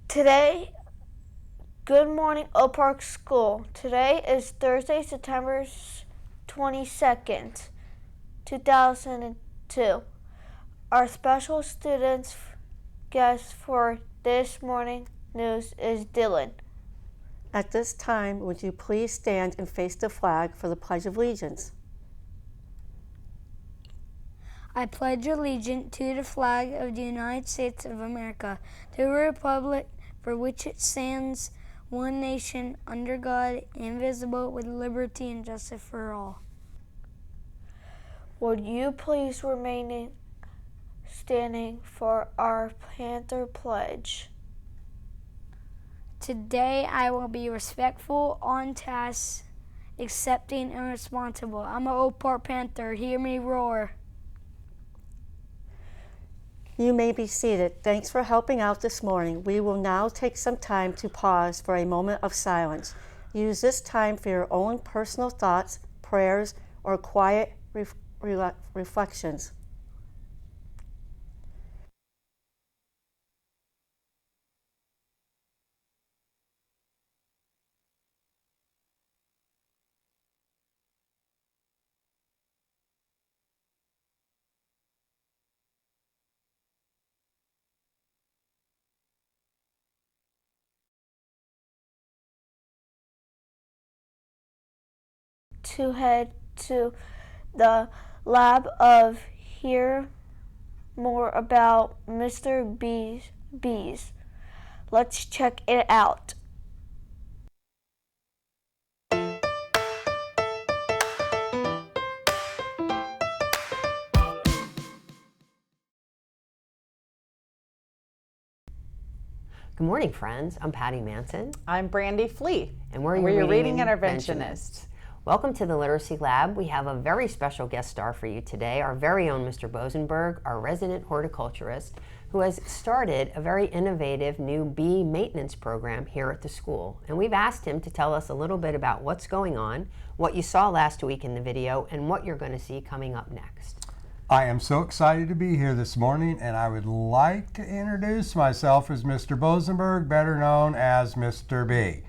Today, good morning, Oak Park School. Today is Thursday, September 22nd, 2002. Our special students guest for this morning news is Dylan. At this time, would you please stand and face the flag for the Pledge of Allegiance? I pledge allegiance to the flag of the United States of America, to the republic for which it stands, one nation, under God, indivisible, with liberty and justice for all. Would you please remain standing for our Panther Pledge? Today I will be respectful, on task, accepting, and responsible. I'm an Oak Park Panther. Hear me roar. You may be seated. Thanks for helping out this morning. We will now take some time to pause for a moment of silence. Use this time for your own personal thoughts, prayers, or quiet reflections. To head to the lab of hear more about Mr. Bees. Let's check it out. Good morning, friends. I'm Patty Manson. I'm Brandy Flea. And we're your reading interventionists. interventionists. Welcome to the Literacy Lab. We have a very special guest star for you today, our very own Mr. Bosenberg, our resident horticulturist, who has started a very innovative new bee maintenance program here at the school. And we've asked him to tell us a little bit about what's going on, what you saw last week in the video, and what you're going to see coming up next. I am so excited to be here this morning, and I would like to introduce myself as Mr. Bosenberg, better known as Mr. B.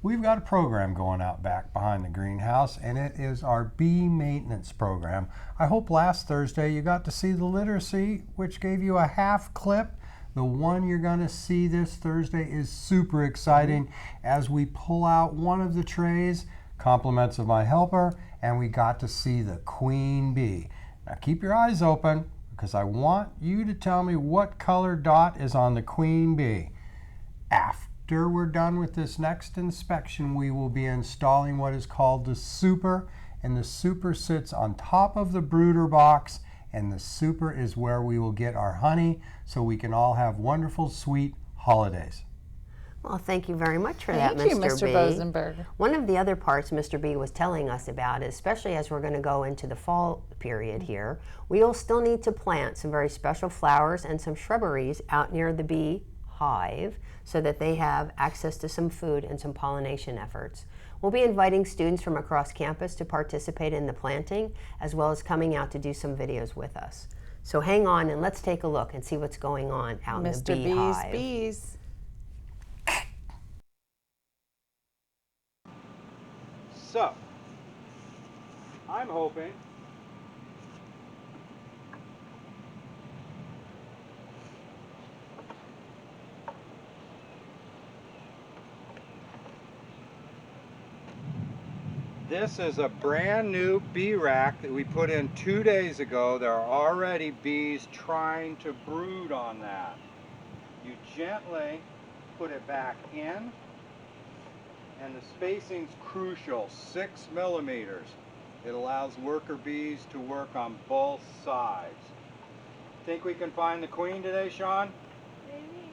We've got a program going out back behind the greenhouse, and it is our bee maintenance program. I hope last Thursday you got to see the literacy, which gave you a half clip. The one you're going to see this Thursday is super exciting as we pull out one of the trays, compliments of my helper, and we got to see the queen bee. Now keep your eyes open because I want you to tell me what color dot is on the queen bee. After we're done with this next inspection, we will be installing what is called the super, and the super sits on top of the brooder box, and the super is where we will get our honey so we can all have wonderful, sweet holidays. Well, thank you very much for that, Thank you, Mr. Mr. B. Bosenberg. One of the other parts Mr. B was telling us about, especially as we're going to go into the fall period here, we'll still need to plant some very special flowers and some shrubberies out near the bee hive so that they have access to some food and some pollination efforts. We'll be inviting students from across campus to participate in the planting, as well as coming out to do some videos with us. So hang on and let's take a look and see what's going on out in the bee hive. Mr. Bees. So, I'm hoping this is a brand new bee rack that we put in 2 days ago. There are already bees trying to brood on that. You gently put it back in, and the spacing's crucial, 6 millimeters. It allows worker bees to work on both sides. Think we can find the queen today, Sean? Maybe.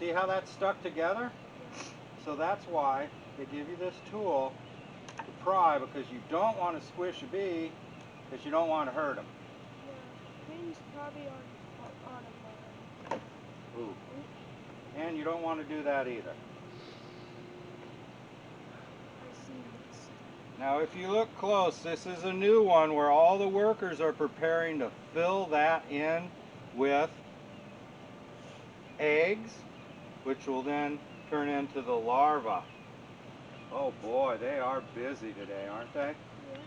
See how that's stuck together? So that's why they give you this tool to pry, because you don't want to squish a bee because you don't want to hurt them. Yeah, queen's probably on a line. Ooh. And you don't want to do that either. Now if you look close, this is a new one where all the workers are preparing to fill that in with eggs which will then turn into the larva. Oh boy, they are busy today, aren't they? Yeah.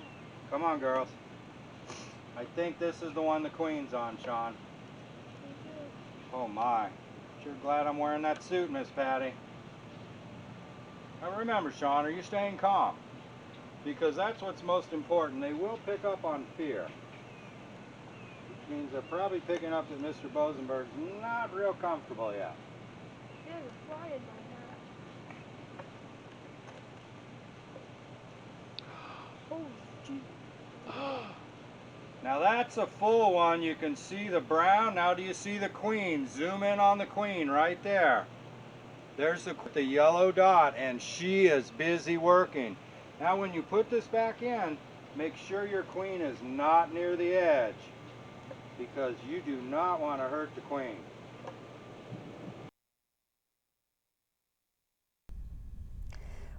Come on, girls. I think this is the one the queen's on, Sean. Oh my. Sure glad I'm wearing that suit, Miss Patty. Now remember, Sean, are you staying calm? Because that's what's most important. They will pick up on fear. Which means they're probably picking up that Mr. Bosenberg's not real comfortable yet. Yeah, you're flying by that. Now that's a full one. You can see the brown. Now do you see the queen? Zoom in on the queen right there. There's the yellow dot, and she is busy working. Now when you put this back in, make sure your queen is not near the edge, because you do not want to hurt the queen.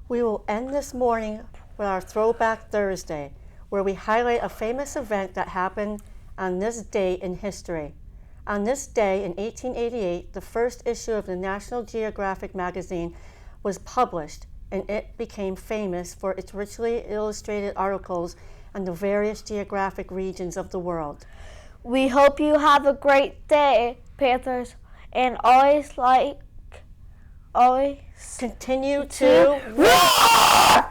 We will end this morning with our Throwback Thursday, where we highlight a famous event that happened on this day in history. On this day in 1888, the first issue of the National Geographic magazine was published, and it became famous for its richly illustrated articles on the various geographic regions of the world. We hope you have a great day, Panthers, and always Continue to roar!